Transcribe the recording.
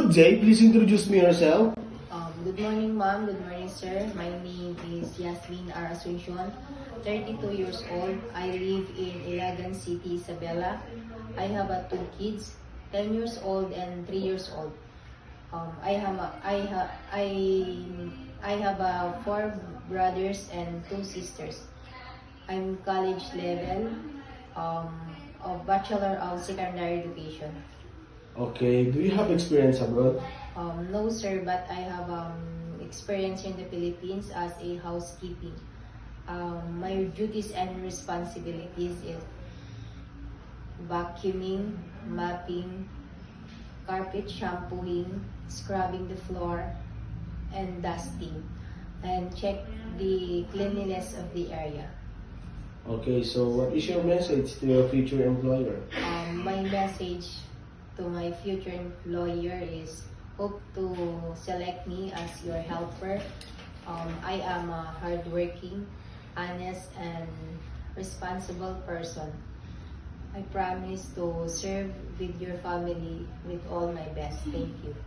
Good day. Please introduce me yourself. Good morning, ma'am. Good morning, sir. My name is Yasmin R. Asuncion, 32 years old. I live in Ilagan City, Isabela. I have two kids, 10 years old and 3 years old. I have four brothers and two sisters. I'm college level of Bachelor of Secondary Education. Okay. Do you have experience abroad? No, sir, but I have experience in the Philippines as a housekeeping. My duties and responsibilities is vacuuming, mopping, carpet shampooing, scrubbing the floor, and dusting, and check the cleanliness of the area. Okay. So, what is your message to your future employer? My message to my future employer is hope to select me as your helper. I am a hardworking, honest, and responsible person. I promise to serve with your family with all my best. Thank you.